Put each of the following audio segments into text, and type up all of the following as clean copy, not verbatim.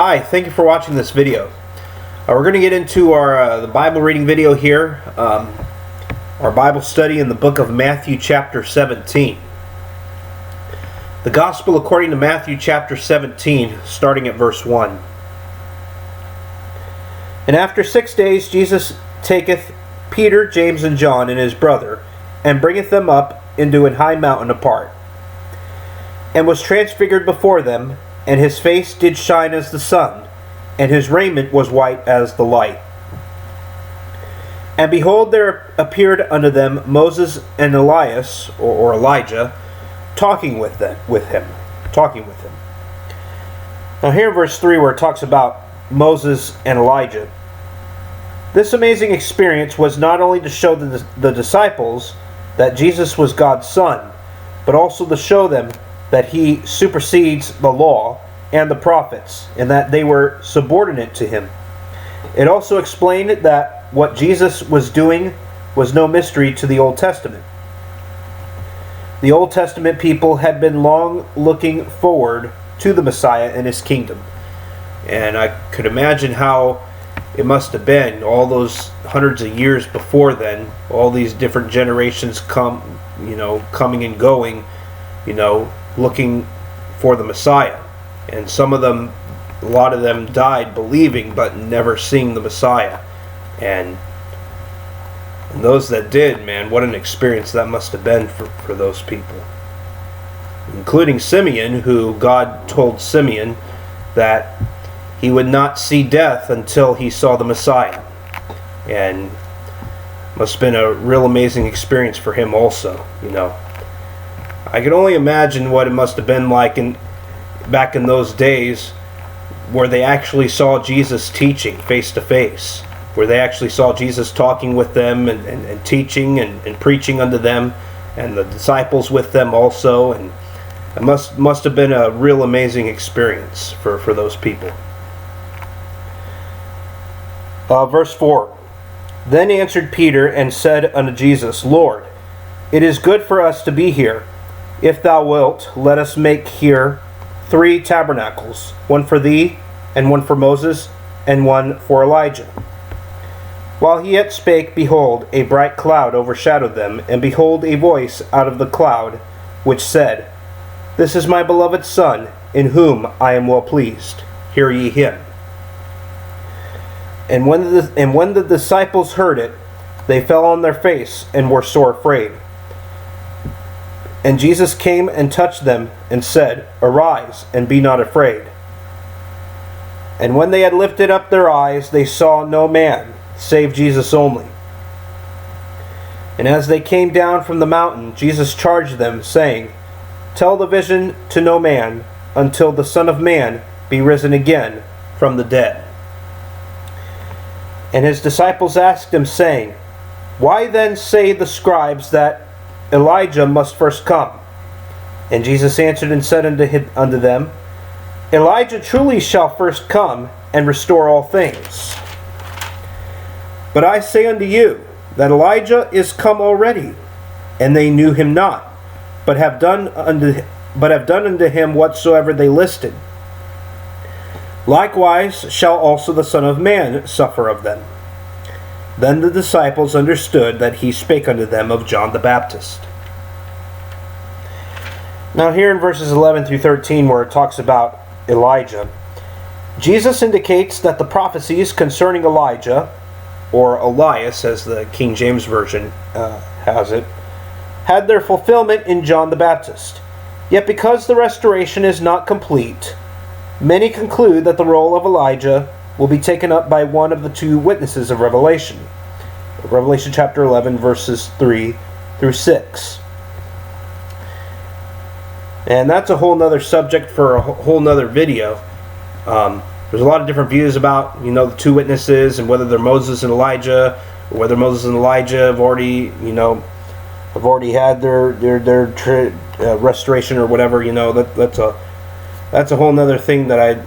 Hi, thank you for watching this video. We're going to get into our the Bible reading video here, our Bible study in the book of Matthew chapter 17. The Gospel according to Matthew chapter 17, starting at verse 1. And after 6 days Jesus taketh Peter, James, and John, and his brother, and bringeth them up into an high mountain apart, and was transfigured before them, and his face did shine as the sun, and his raiment was white as the light. And behold, there appeared unto them Moses and Elias, or Elijah, talking with him. Now here in verse 3, where it talks about Moses and Elijah, this amazing experience was not only to show the disciples that Jesus was God's Son, but also to show them that he supersedes the law and the prophets, and that they were subordinate to him. It also explained that what Jesus was doing was no mystery to the Old Testament. The Old Testament people had been long looking forward to the Messiah and his kingdom. And I could imagine how it must have been all those hundreds of years before then, all these different generations coming and going, looking for the Messiah. And some of them, a lot of them died believing but never seeing the Messiah. And those that did, man, what an experience that must have been for those people. Including Simeon, who God told Simeon that he would not see death until he saw the Messiah. And must have been a real amazing experience for him also, I can only imagine what it must have been like back in those days, where they actually saw Jesus teaching face to face, where they actually saw Jesus talking with them and teaching and preaching unto them, and the disciples with them also. And it must have been a real amazing experience for those people. Verse 4. Then answered Peter and said unto Jesus, Lord, it is good for us to be here. If thou wilt, let us make here 3 tabernacles, one for thee, and one for Moses, and one for Elijah. While he yet spake, behold, a bright cloud overshadowed them, and behold, a voice out of the cloud, which said, This is my beloved Son, in whom I am well pleased. Hear ye him. And when the disciples heard it, they fell on their face, and were sore afraid. And Jesus came and touched them, and said, Arise, and be not afraid. And when they had lifted up their eyes, they saw no man, save Jesus only. And as they came down from the mountain, Jesus charged them, saying, Tell the vision to no man, until the Son of Man be risen again from the dead. And his disciples asked him, saying, Why then say the scribes that Elijah must first come? And Jesus answered and said unto them, Elijah truly shall first come and restore all things. But I say unto you that Elijah is come already, and they knew him not, but have done unto him whatsoever they listed. Likewise shall also the Son of Man suffer of them. Then the disciples understood that he spake unto them of John the Baptist. Now here in verses 11 through 13, where it talks about Elijah, Jesus indicates that the prophecies concerning Elijah, or Elias as the King James Version has it, had their fulfillment in John the Baptist. Yet because the restoration is not complete, many conclude that the role of Elijah will be taken up by one of the 2 witnesses of Revelation. Revelation chapter 11, verses 3 through 6. And that's a whole nother subject for a whole nother video. There's a lot of different views about, the 2 witnesses, and whether they're Moses and Elijah, or whether Moses and Elijah have already had their restoration or whatever. That's a whole nother thing that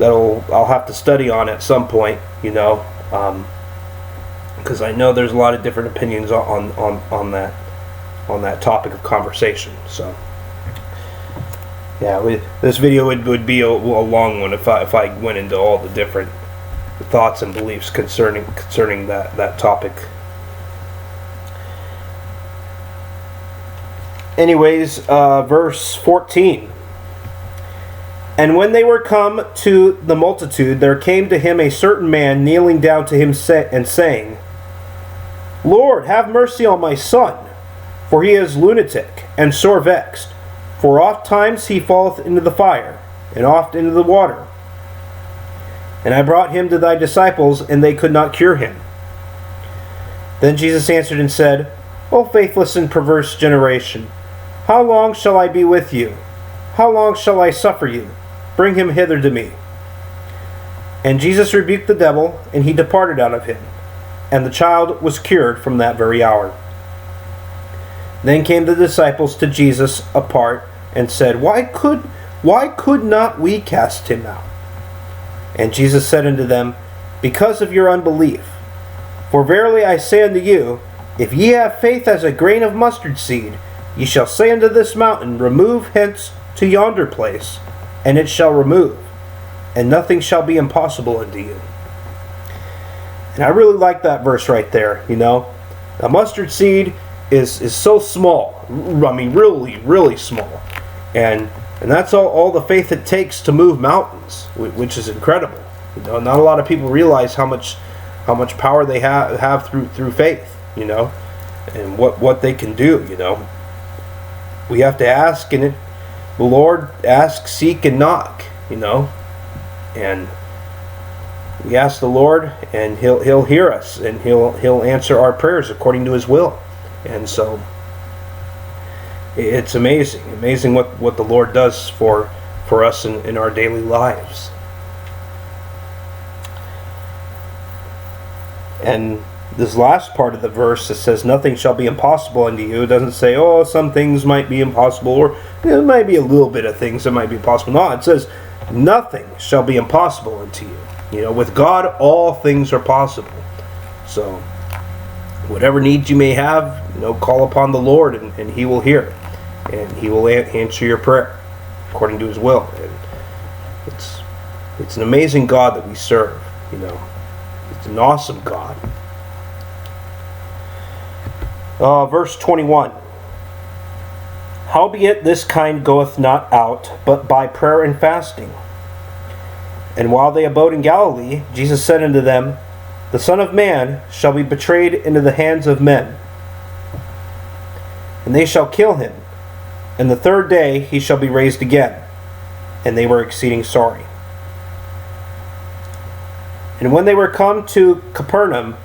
I'll have to study on at some point, because I know there's a lot of different opinions on that topic of conversation. So Yeah, this video would be a long one if I went into all the different thoughts and beliefs concerning that topic. Anyways, verse 14. And when they were come to the multitude, there came to him a certain man kneeling down to him and saying, Lord, have mercy on my son, for he is lunatic and sore vexed. For oft times he falleth into the fire, and oft into the water. And I brought him to thy disciples, and they could not cure him. Then Jesus answered and said, O faithless and perverse generation, how long shall I be with you? How long shall I suffer you? Bring him hither to me. And Jesus rebuked the devil, and he departed out of him. And the child was cured from that very hour. Then came the disciples to Jesus apart, and said, Why could not we cast him out? And Jesus said unto them, Because of your unbelief. For verily I say unto you, if ye have faith as a grain of mustard seed, ye shall say unto this mountain, Remove hence to yonder place, and it shall remove, and nothing shall be impossible unto you. And I really like that verse right there, A mustard seed is so small. I mean, really, really small. And that's all the faith it takes to move mountains, which is incredible. Not a lot of people realize how much power they have through faith, and what they can do, We have to ask, and the Lord ask, seek, and knock, and we ask the Lord, and He'll hear us, and He'll answer our prayers according to His will. And so it's amazing what the Lord does for us in our daily lives. And this last part of the verse that says nothing shall be impossible unto you, it doesn't say, some things might be impossible, or there might be a little bit of things that might be possible. No, it says nothing shall be impossible unto you. With God all things are possible. So whatever needs you may have, call upon the Lord, and He will hear it, and He will answer your prayer according to His will. And it's an amazing God that we serve. It's an awesome God. Verse 21. Howbeit this kind goeth not out, but by prayer and fasting. And while they abode in Galilee, Jesus said unto them, The Son of Man shall be betrayed into the hands of men, and they shall kill him, and the third day he shall be raised again. And they were exceeding sorry. And when they were come to Capernaum,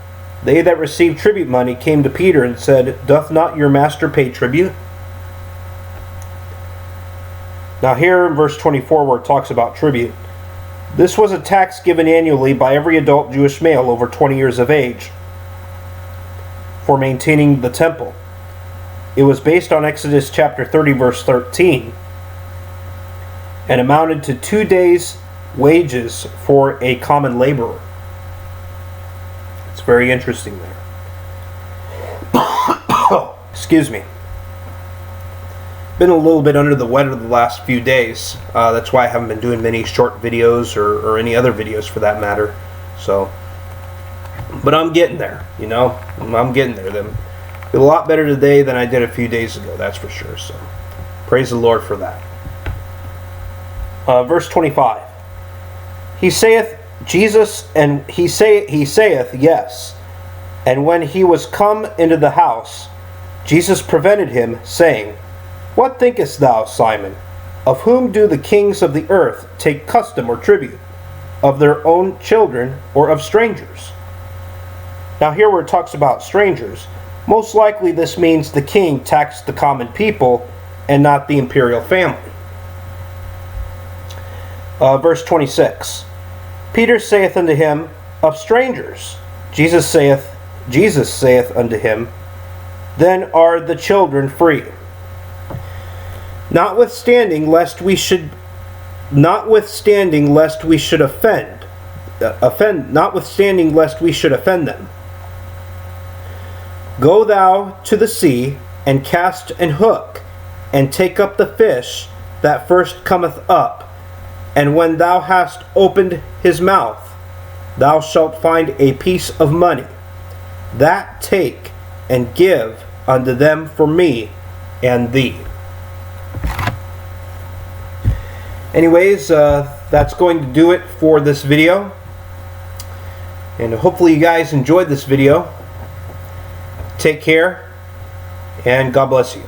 they that received tribute money came to Peter and said, Doth not your master pay tribute? Now here in verse 24 where it talks about tribute, this was a tax given annually by every adult Jewish male over 20 years of age for maintaining the temple. It was based on Exodus chapter 30 verse 13 and amounted to 2 days' wages for a common laborer. It's very interesting there. Excuse me. Been a little bit under the weather the last few days. That's why I haven't been doing many short videos or any other videos for that matter. So, but I'm getting there, I'm getting there. I feel a lot better today than I did a few days ago, that's for sure. So, praise the Lord for that. Verse 25. He saith, Jesus, and he saith, Yes. And when he was come into the house, Jesus prevented him, saying, What thinkest thou, Simon? Of whom do the kings of the earth take custom or tribute? Of their own children or of strangers? Now here where it talks about strangers, most likely this means the king taxed the common people and not the imperial family. Verse 26. Peter saith unto him, Of strangers. Jesus saith unto him, Then are the children free. Notwithstanding lest we should offend them. Go thou to the sea, and cast an hook, and take up the fish that first cometh up, and when thou hast opened his mouth, thou shalt find a piece of money. That take and give unto them for me and thee. Anyways, that's going to do it for this video. And hopefully you guys enjoyed this video. Take care, and God bless you.